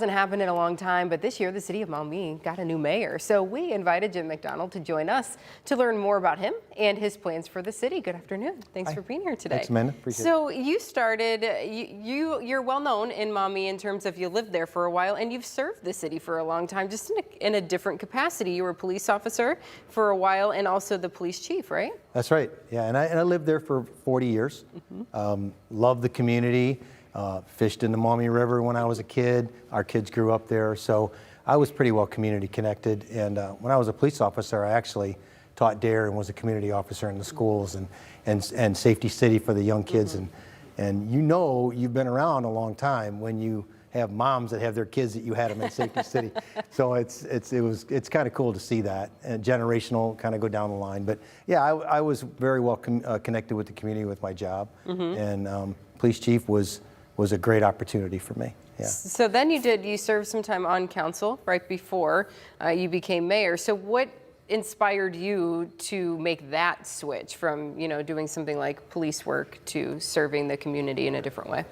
Hasn't happened in a long time, but this year the city of Maumee got a new mayor. So we invited Jim MacDonald to join us to learn more about him and his plans for the city. Good afternoon. Thanks for being here today. Thanks, Amanda. Appreciate it. So you started, you're well known in Maumee in terms of you lived there for a while and you've served the city for a long time, just in a different capacity. You were a police officer for a while and also the police chief, right? That's right. Yeah, and I lived there for 40 years. Loved the community. Fished in the Maumee River when I was a kid. Our kids grew up there, so I was pretty well community connected. And when I was a police officer, I actually taught DARE and was a community officer in the schools and Safety City for the young kids. And you know, you've been around a long time when you have moms that have their kids that you had them in Safety City. So it's kind of cool to see that, and generational kind of go down the line. But yeah, I was very well connected with the community with my job, and police chief was a great opportunity for me. Yeah. So then you served some time on council right before you became mayor. So what inspired you to make that switch from, doing something like police work to serving the community in a different way?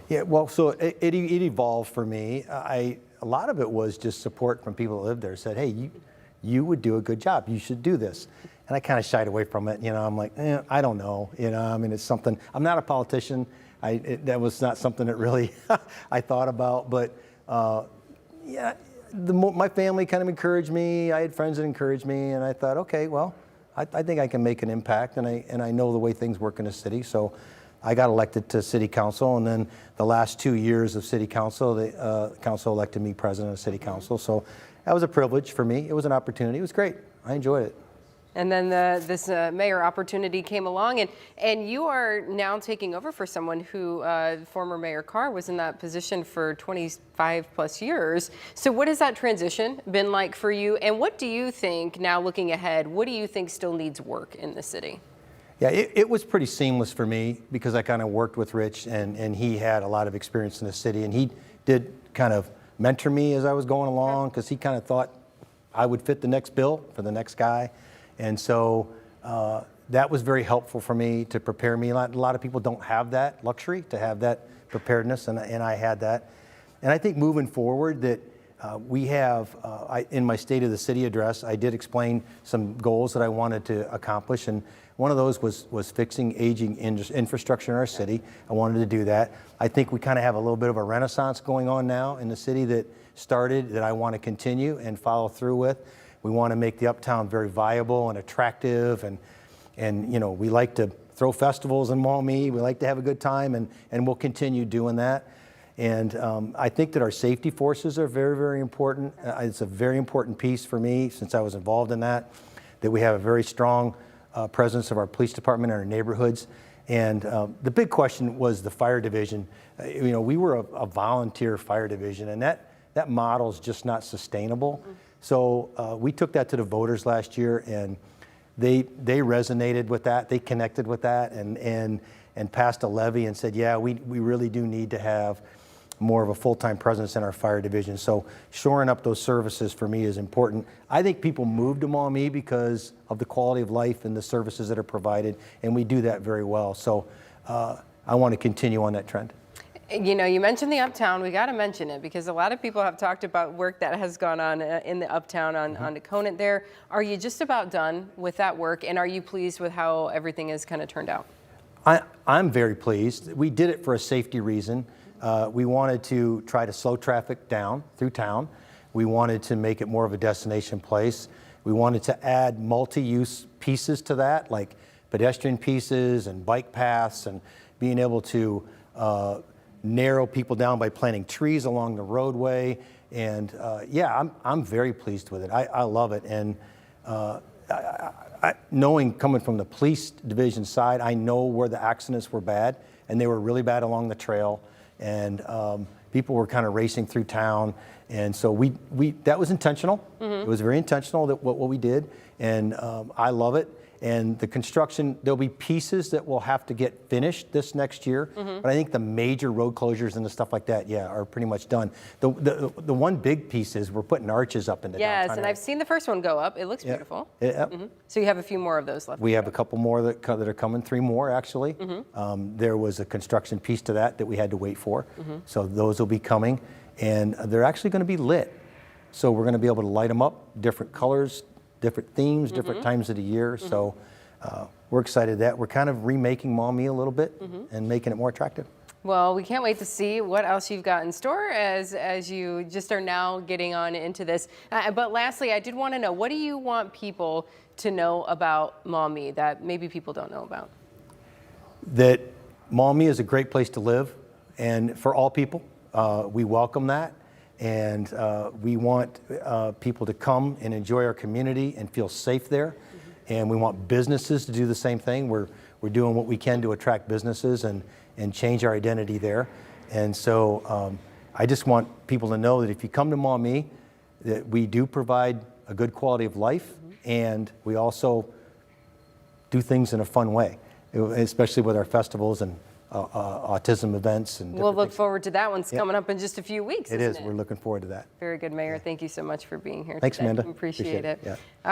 Yeah, well, so it evolved for me. A lot of it was just support from people that lived there. Said, hey, you would do a good job. You should do this. And I kind of shied away from it. I'm like, I don't know. I mean, it's something. I'm not a politician. That was not something that really I thought about. But yeah, my family kind of encouraged me. I had friends that encouraged me, and I thought, okay, well, I think I can make an impact, and I know the way things work in the city. So I got elected to city council, and then the last 2 years of city council, the council elected me president of city council. So that was a privilege for me. It was an opportunity. It was great. I enjoyed it. And then this mayor opportunity came along, and you are now taking over for someone who, former Mayor Carr, was in that position for 25 plus years. So what has that transition been like for you? And what do you think, now looking ahead, what do you think still needs work in the city? Yeah, it was pretty seamless for me because I kind of worked with Rich, and he had a lot of experience in the city, and he did kind of mentor me as I was going along because he kind of thought I would fit the next bill for the next guy. And so that was very helpful for me to prepare me. A lot of people don't have that luxury to have that preparedness, and I had that. And I think moving forward that we have, in my State of the City address, I did explain some goals that I wanted to accomplish, and one of those was fixing aging infrastructure in our city. I wanted to do that. I think we kind of have a little bit of a renaissance going on now in the city that started that I want to continue and follow through with. We want to make the Uptown very viable and attractive, and we like to throw festivals in Maumee. We like to have a good time, and we'll continue doing that. And I think that our safety forces are very, very important. It's a very important piece for me since I was involved in that we have a very strong presence of our police department in our neighborhoods. And the big question was the fire division. We were a volunteer fire division, and that model is just not sustainable. So we took that to the voters last year, and they resonated with that. They connected with that, and passed a levy and said, yeah, we really do need to have more of a full-time presence in our fire division. So shoring up those services for me is important. I think people move to Maumee because of the quality of life and the services that are provided, and we do that very well. So I want to continue on that trend. You mentioned the Uptown. We got to mention it because a lot of people have talked about work that has gone on in the Uptown on the Conant there. Are you just about done with that work, and are you pleased with how everything has kind of turned out? I'm very pleased. We did it for a safety reason. We wanted to try to slow traffic down through town. We wanted to make it more of a destination place. We wanted to add multi-use pieces to that, like pedestrian pieces and bike paths, and being able to narrow people down by planting trees along the roadway. And yeah, I'm very pleased with it. I love it. And knowing, coming from the police division side, I know where the accidents were bad, and they were really bad along the trail. And people were kind of racing through town. And so that was intentional. It was very intentional that what we did. And I love it. And the construction, there'll be pieces that will have to get finished this next year. But I think the major road closures and the stuff like that, yeah, are pretty much done. The one big piece is we're putting arches up in the downtown Yes, and area. I've seen the first one go up. It looks beautiful. Yeah. So you have a few more of those left. We have a couple more that are coming, 3 more actually. There was a construction piece to that we had to wait for. So those will be coming. and they're actually going to be lit. So we're going to be able to light them up, different colors, different themes, different times of the year. So we're excited that we're kind of remaking Maumee a little bit and making it more attractive. Well, we can't wait to see what else you've got in store as you just are now getting on into this. But lastly, I did want to know, what do you want people to know about Maumee that maybe people don't know about? That Maumee is a great place to live, and for all people, we welcome that. And we want people to come and enjoy our community and feel safe there. And we want businesses to do the same thing. We're doing what we can to attract businesses and change our identity there. And so I just want people to know that if you come to Maumee, that we do provide a good quality of life, and we also do things in a fun way, especially with our festivals and autism events. And we'll look things. forward to that. One's coming up in just a few weeks. It is. We're looking forward to that. Very good, Mayor. Thank you so much for being here Thanks, today. Amanda. Appreciate it. Yeah. All